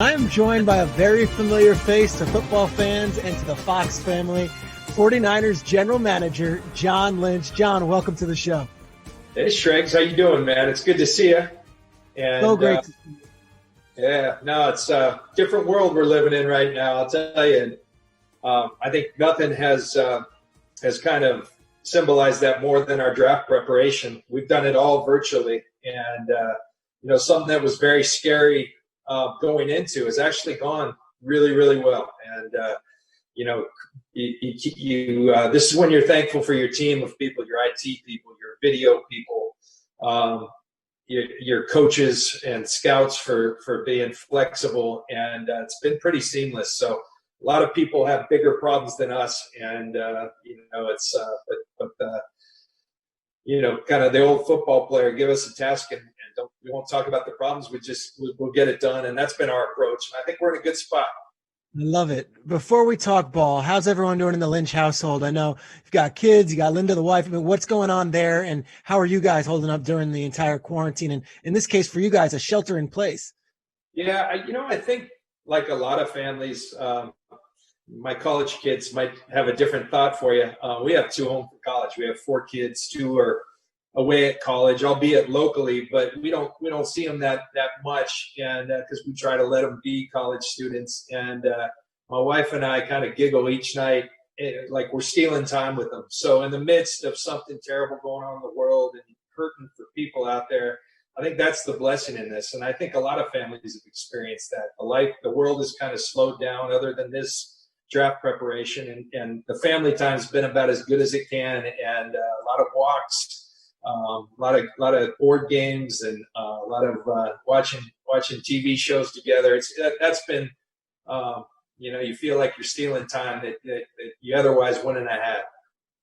I am joined by a very familiar face to football fans and to the Fox family, 49ers General Manager John Lynch. John, welcome to the show. Hey, Shregs, how you doing, man? It's good to see you. And, so great to see you. Yeah, no, it's a different world we're living in right now, I'll tell you. I think nothing has kind of symbolized that more than our draft preparation. We've done it all virtually. And, something that was very scary going into has actually gone really, really well. And, this is when you're thankful for your team of people, your IT people, your video people, your coaches and scouts for being flexible. And it's been pretty seamless. So a lot of people have bigger problems than us. And, kind of the old football player, give us a task and we won't talk about the problems. We'll get it done. And that's been our approach. And I think we're in a good spot. I love it. Before we talk ball, how's everyone doing in the Lynch household? I know you've got kids, you got Linda, the wife. I mean, what's going on there? And how are you guys holding up during the entire quarantine? And in this case, for you guys, a shelter in place. Yeah. I think like a lot of families, my college kids might have a different thought for you. We have 2 home for college. We have 4 kids, 2 are away at college, albeit locally, but we don't see them that much, and because we try to let them be college students. And my wife and I kind of giggle each night, like we're stealing time with them. So in the midst of something terrible going on in the world and hurting for people out there, I think that's the blessing in this. And I think a lot of families have experienced that. The world has kind of slowed down, other than this draft preparation, and the family time's been about as good as it can, and a lot of walks. A lot of board games and a lot of watching TV shows together. That's been, you feel like you're stealing time that you otherwise wouldn't have had.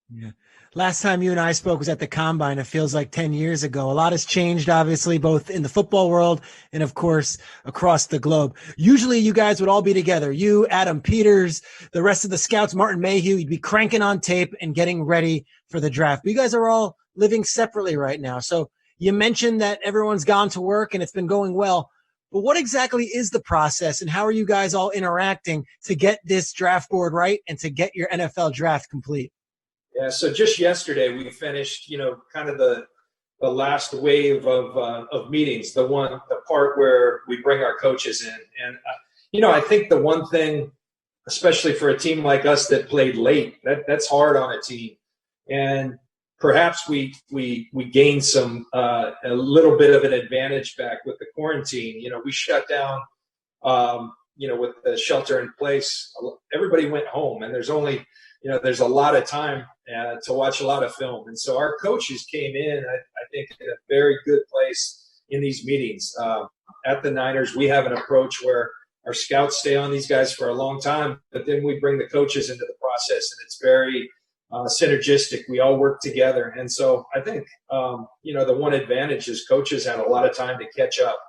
Yeah. Last time you and I spoke was at the Combine. It feels like 10 years ago. A lot has changed, obviously, both in the football world and, of course, across the globe. Usually you guys would all be together. You, Adam Peters, the rest of the scouts, Martin Mayhew, you'd be cranking on tape and getting ready for the draft. But you guys are all living separately right now. So you mentioned that everyone's gone to work and it's been going well. But what exactly is the process, and how are you guys all interacting to get this draft board right and to get your NFL draft complete? Yeah, so just yesterday we finished, kind of the last wave of meetings, the part where we bring our coaches in. And, I think the one thing, especially for a team like us that played late, that's hard on a team. And perhaps we gained a little bit of an advantage back with the quarantine. We shut down, with the shelter in place. Everybody went home, and there's only, there's a lot of time to watch a lot of film. And so our coaches came in, I think, in a very good place in these meetings. At the Niners, we have an approach where our scouts stay on these guys for a long time, but then we bring the coaches into the process, and it's very synergistic. We all work together. And so I think, the one advantage is coaches had a lot of time to catch up,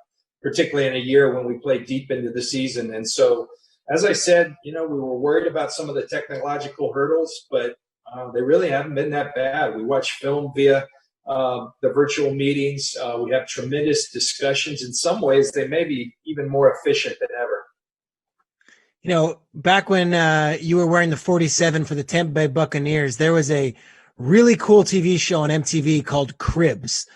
particularly in a year when we played deep into the season. And so, as I said, we were worried about some of the technological hurdles, but they really haven't been that bad. We watch film via the virtual meetings. We have tremendous discussions. In some ways, they may be even more efficient than ever. Back when you were wearing the 47 for the Tampa Bay Buccaneers, there was a really cool TV show on MTV called Cribs.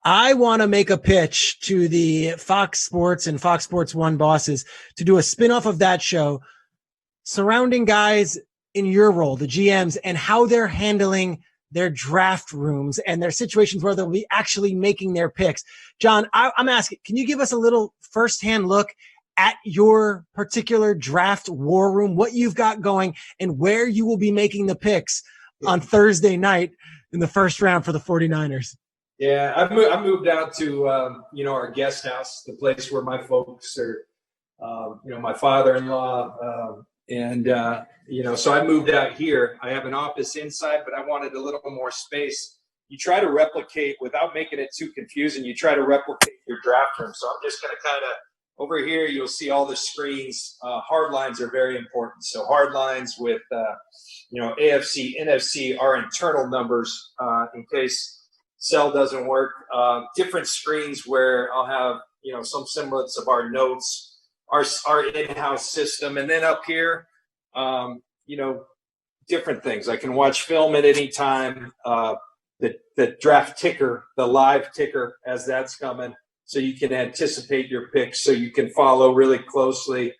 I want to make a pitch to the Fox Sports and Fox Sports 1 bosses to do a spinoff of that show surrounding guys in your role, the GMs, and how they're handling their draft rooms and their situations where they'll be actually making their picks. John, I'm asking, can you give us a little firsthand look at your particular draft war room, what you've got going, and where you will be making the picks on Thursday night in the first round for the 49ers? Yeah, I moved out to, our guest house, the place where my folks are, my father-in-law. So I moved out here. I have an office inside, but I wanted a little more space. You try to replicate, without making it too confusing, you try to replicate your draft room. So I'm just going to kind of, over here, you'll see all the screens. Hard lines are very important. So hard lines with, AFC, NFC, our internal numbers in case cell doesn't work. Different screens where I'll have, some semblance of our notes, our in-house system. And then up here, different things. I can watch film at any time. The draft ticker, the live ticker as that's coming, so you can anticipate your picks, so you can follow really closely,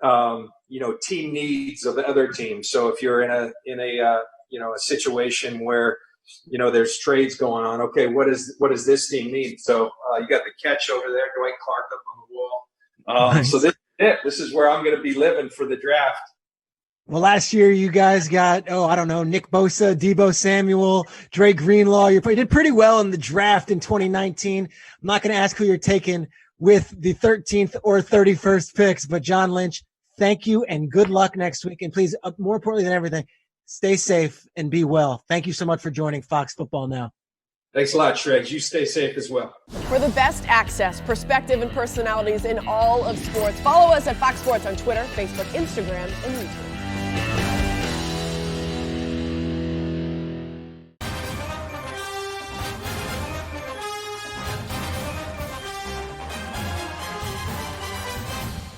team needs of the other teams. So if you're in a situation where there's trades going on, okay, what does this team need? So you got the catch over there, Dwight Clark up on the wall. Nice. So this is where I'm going to be living for the draft. Well, last year you guys got, Nick Bosa, Deebo Samuel, Dre Greenlaw. You did pretty well in the draft in 2019. I'm not going to ask who you're taking with the 13th or 31st picks, but John Lynch, thank you and good luck next week. And please, more importantly than everything, stay safe and be well. Thank you so much for joining Fox Football Now. Thanks a lot, Shrek. You stay safe as well. For the best access, perspective, and personalities in all of sports, follow us at Fox Sports on Twitter, Facebook, Instagram, and YouTube.